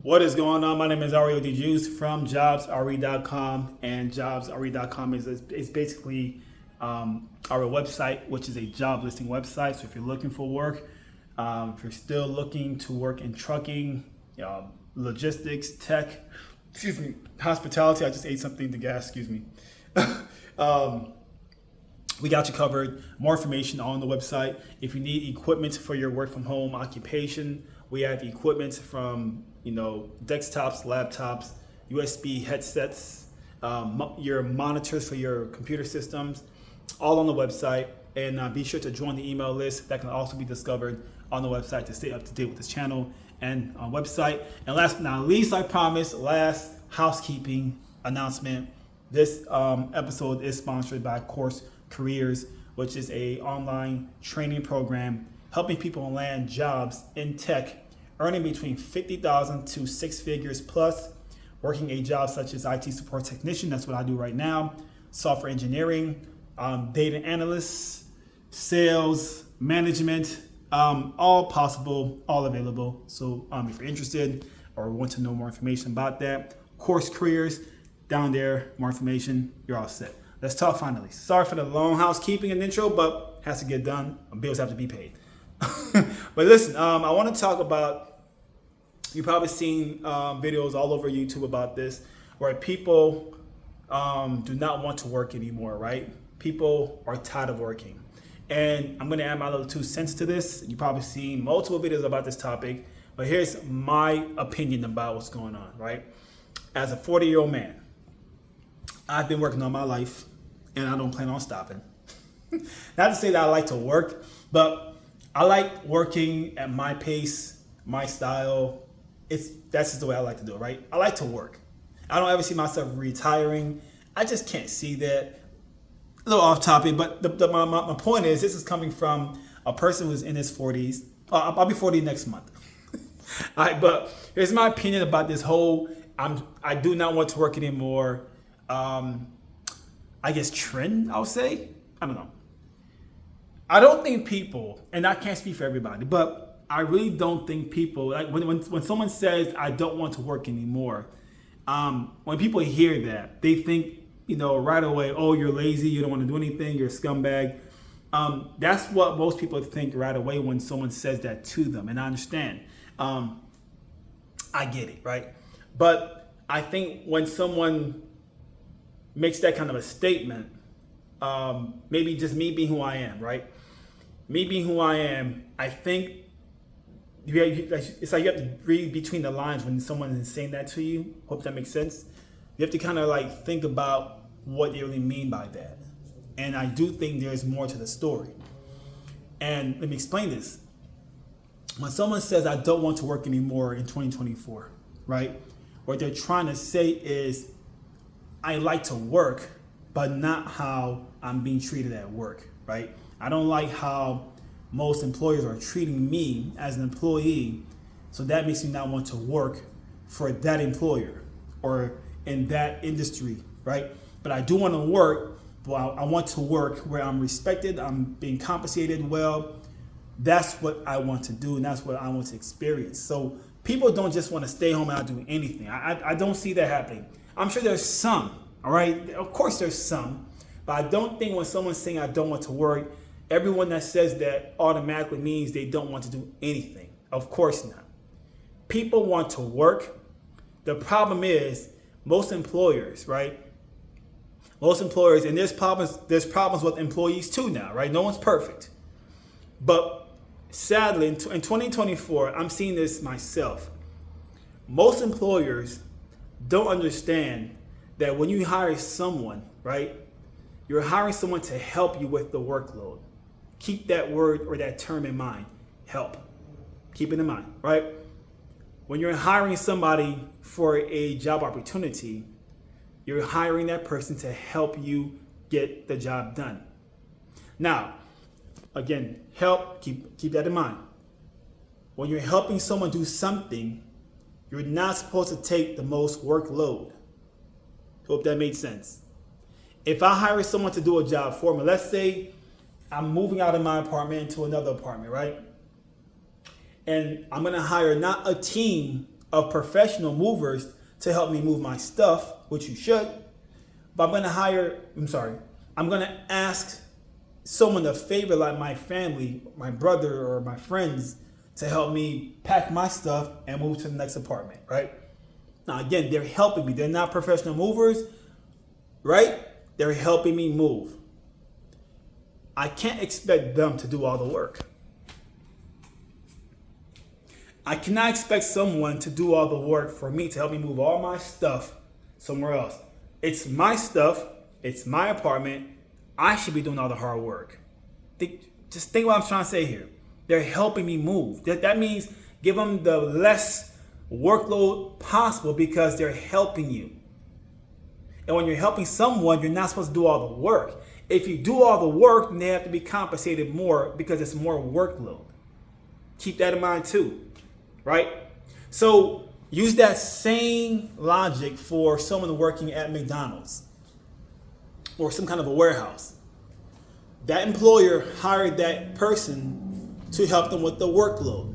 What is going on? My name is Ario DeJuice from jobsre.com, and jobsre.com is basically our website, which is a job listing website. So if you're looking for work, if you're still looking to work in trucking, logistics, tech, hospitality. I just ate something to gas. We got you covered. More information on the website. If you need equipment for your work from home occupation, we have the equipment from desktops, laptops, USB headsets, your monitors for your computer systems, all on the website. And be sure to join the email list that can also be discovered on the website to stay up to date with this channel and website. And last but not least, I promise, last housekeeping announcement. This episode is sponsored by Course Careers, which is a online training program helping people land jobs in tech, earning between $50,000 to six figures plus, working a job such as IT support technician. That's what I do right now. Software engineering, data analysts, sales, management, all possible, all available. So if you're interested or want to know more information about that, Course Careers, down there, more information, you're all set. Let's talk finally. Sorry for the long housekeeping and intro, but has to get done. Bills have to be paid. But listen, I want to talk about, you've probably seen videos all over YouTube about this, where people do not want to work anymore, right? People are tired of working. And I'm going to add my little 2 cents to this. You've probably seen multiple videos about this topic, but here's my opinion about what's going on, right? As a 40-year-old man, I've been working all my life, and I don't plan on stopping. Not to say that I like to work, but I like working at my pace, my style. That's just the way I like to do it, right? I like to work. I don't ever see myself retiring. I just can't see that. A little off topic, but my point is, this is coming from a person who's in his 40s. I'll be 40 next month. All right, but here's my opinion about this whole I do not want to work anymore. I guess trend, I'll say. I don't know. I don't think people, and I can't speak for everybody, but I really don't think people, like when someone says I don't want to work anymore, when people hear that, they think, right away, oh, you're lazy, you don't want to do anything, you're a scumbag. That's what most people think right away when someone says that to them, and I understand. I get it, right? But I think when someone makes that kind of a statement, maybe just me being who I am, right? Me being who I am, I think it's like you have to read between the lines when someone is saying that to you. Hope that makes sense. You have to kind of think about what they really mean by that. And I do think there's more to the story. And let me explain this. When someone says I don't want to work anymore in 2024, right? What they're trying to say is I like to work, but not how I'm being treated at work, right? I don't like how most employers are treating me as an employee, so that makes me not want to work for that employer or in that industry, right? But I do want to work, but I want to work where I'm respected, I'm being compensated well. That's what I want to do, and that's what I want to experience. So people don't just want to stay home and not do anything. I don't see that happening. I'm sure there's some, all right? Of course there's some, but I don't think when someone's saying I don't want to work, everyone that says that automatically means they don't want to do anything. Of course not. People want to work. The problem is most employers, right? Most employers, and there's problems with employees too now, right? No one's perfect. But sadly, in 2024, I'm seeing this myself. Most employers don't understand that when you hire someone, right, you're hiring someone to help you with the workload. Keep that word or that term in mind, help. Keep it in mind, right? When you're hiring somebody for a job opportunity, you're hiring that person to help you get the job done. Now, again, help, keep that in mind. When you're helping someone do something, you're not supposed to take the most workload. Hope that made sense. If I hire someone to do a job for me, let's say I'm moving out of my apartment into another apartment, right? And I'm gonna hire not a team of professional movers to help me move my stuff, which you should. But I'm going to ask someone a favor like my family, my brother, or my friends to help me pack my stuff and move to the next apartment, right? Now, again, they're helping me. They're not professional movers, right? They're helping me move. I can't expect them to do all the work. I cannot expect someone to do all the work for me to help me move all my stuff somewhere else. It's my stuff. It's my apartment. I should be doing all the hard work. Just think what I'm trying to say here. They're helping me move. That means give them the less workload possible because they're helping you. And when you're helping someone, you're not supposed to do all the work. If you do all the work, then they have to be compensated more because it's more workload. Keep that in mind too, right? So use that same logic for someone working at McDonald's or some kind of a warehouse. That employer hired that person to help them with the workload.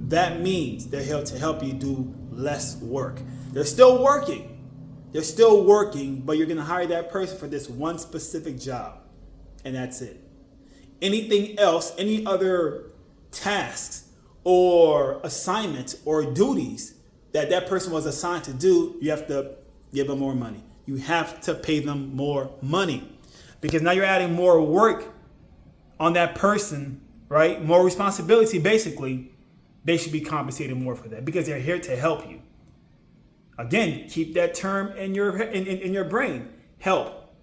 That means they're here to help you do less work. They're still working. They're still working, but you're going to hire that person for this one specific job. And that's it. Anything else, any other tasks or assignments or duties that person was assigned to do, you have to give them more money. You have to pay them more money because now you're adding more work on that person, right? More responsibility, basically. They should be compensated more for that because they're here to help you. Again, keep that term in your brain. Help.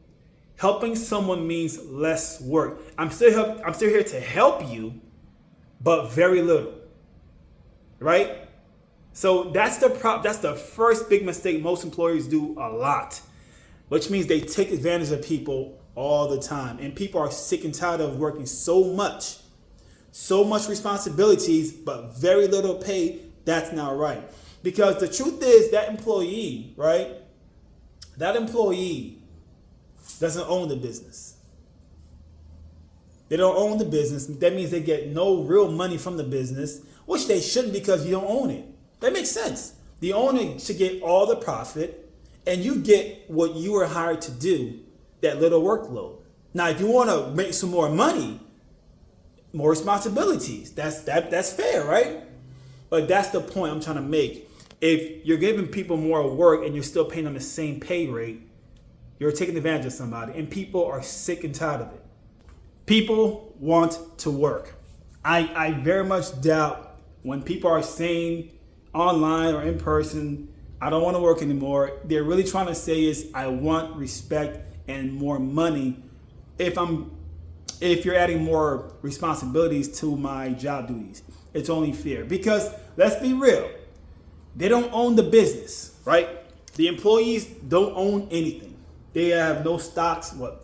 Helping someone means less work. I'm still here to help you, but very little. Right? So that's the first big mistake most employers do a lot, which means they take advantage of people all the time. And people are sick and tired of working so much responsibilities, but very little pay. That's not right. Because the truth is that employee, right? That employee doesn't own the business. They don't own the business. That means they get no real money from the business, which they shouldn't because you don't own it. That makes sense. The owner should get all the profit and you get what you were hired to do, that little workload. Now, if you want to make some more money, more responsibilities, that's fair, right? But that's the point I'm trying to make. If you're giving people more work and you're still paying them the same pay rate, you're taking advantage of somebody. And people are sick and tired of it. People want to work. I very much doubt when people are saying online or in person, I don't want to work anymore. They're really trying to say is, I want respect and more money if you're adding more responsibilities to my job duties. It's only fair because let's be real. They don't own the business, right? The employees don't own anything. They have no stocks. Well,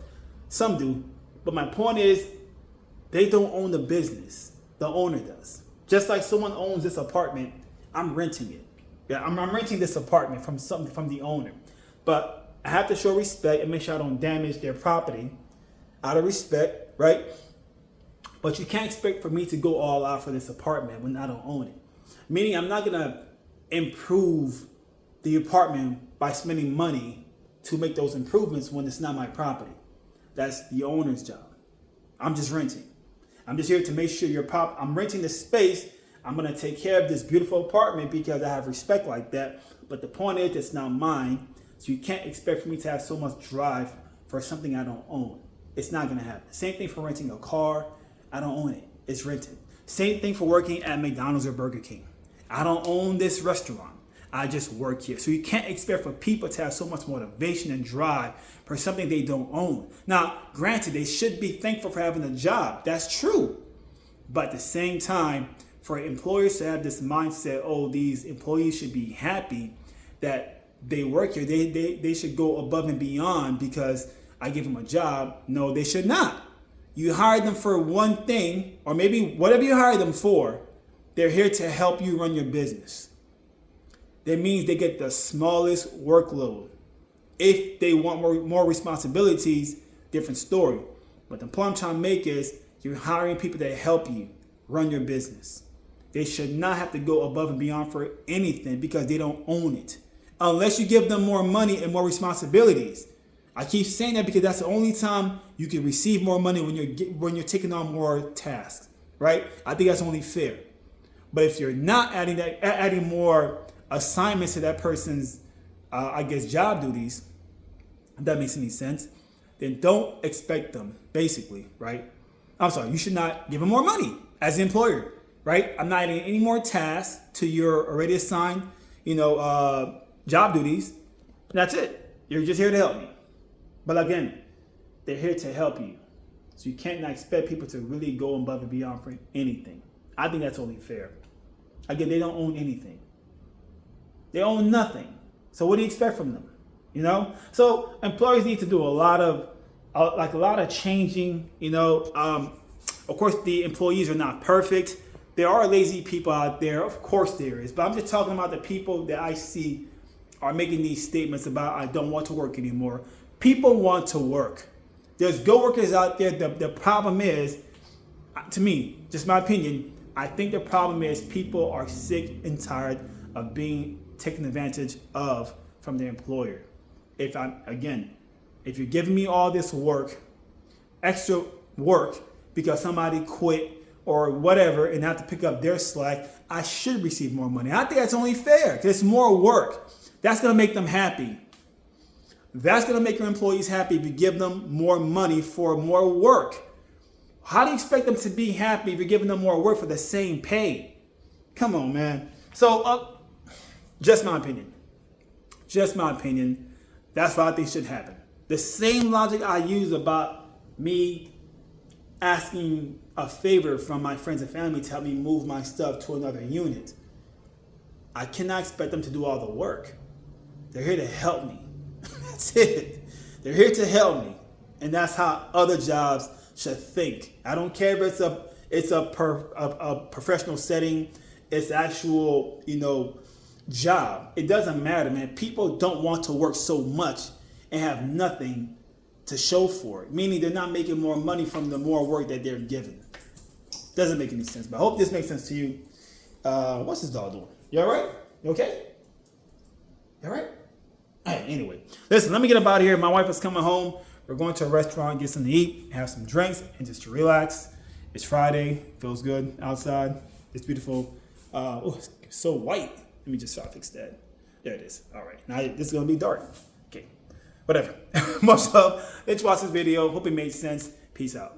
some do. But my point is, they don't own the business. The owner does. Just like someone owns this apartment, I'm renting it. Yeah, I'm renting this apartment from the owner. But I have to show respect and make sure I don't damage their property out of respect, right? But you can't expect for me to go all out for this apartment when I don't own it. Meaning I'm not going to improve the apartment by spending money to make those improvements when it's not my property. That's the owner's job. I'm just renting. I'm just here to make sure I'm renting the space. I'm going to take care of this beautiful apartment because I have respect like that. But the point is, it's not mine. So you can't expect for me to have so much drive for something I don't own. It's not going to happen. Same thing for renting a car. I don't own it. It's rented. Same thing for working at McDonald's or Burger King. I don't own this restaurant. I just work here. So you can't expect for people to have so much motivation and drive for something they don't own. Now, granted, they should be thankful for having a job. That's true. But at the same time, for employers to have this mindset, oh, these employees should be happy that they work here. They should go above and beyond because I give them a job. No, they should not. You hired them for one thing, or maybe whatever you hired them for, they're here to help you run your business. That means they get the smallest workload. If they want more responsibilities, different story. But the point I'm trying to make is you're hiring people that help you run your business. They should not have to go above and beyond for anything because they don't own it. Unless you give them more money and more responsibilities. I keep saying that because that's the only time you can receive more money when you're taking on more tasks, right? I think that's only fair. But if you're not adding more assignments to that person's, job duties, if that makes any sense, then don't expect them, basically, right? I'm sorry, you should not give them more money as an employer, right? I'm not adding any more tasks to your already assigned, job duties. That's it. You're just here to help me. But again, they're here to help you. So you can't expect people to really go above and beyond for anything. I think that's only fair. Again, they don't own anything. They own nothing. So what do you expect from them? So employers need to do a lot of changing. Of course, the employees are not perfect. There are lazy people out there. Of course there is. But I'm just talking about the people that I see are making these statements about I don't want to work anymore. People want to work. There's good workers out there. The problem is, to me, just my opinion, I think the problem is people are sick and tired of being taken advantage of from their employer. If you're giving me all this work, extra work, because somebody quit or whatever and have to pick up their slack, I should receive more money. I think that's only fair because it's more work. That's going to make them happy. That's going to make your employees happy if you give them more money for more work. How do you expect them to be happy if you're giving them more work for the same pay? Come on, man. So, just my opinion. Just my opinion. That's what I think should happen. The same logic I use about me asking a favor from my friends and family to help me move my stuff to another unit. I cannot expect them to do all the work. They're here to help me. That's it. They're here to help me. And that's how other jobs should think. I don't care if it's a professional setting, it's actual, job. It doesn't matter, man. People don't want to work so much and have nothing to show for it. Meaning they're not making more money from the more work that they're given. Doesn't make any sense. But I hope this makes sense to you. What's this dog doing? You all right? You okay? You all right? All right, anyway. Listen, let me get up out of here. My wife is coming home. We're going to a restaurant, get something to eat, have some drinks, and just to relax. It's Friday. Feels good outside. It's beautiful. It's so white. Let me just try to fix that. There it is. All right. Now this is going to be dark. Okay. Whatever. Much love. Let's watch this video. Hope it made sense. Peace out.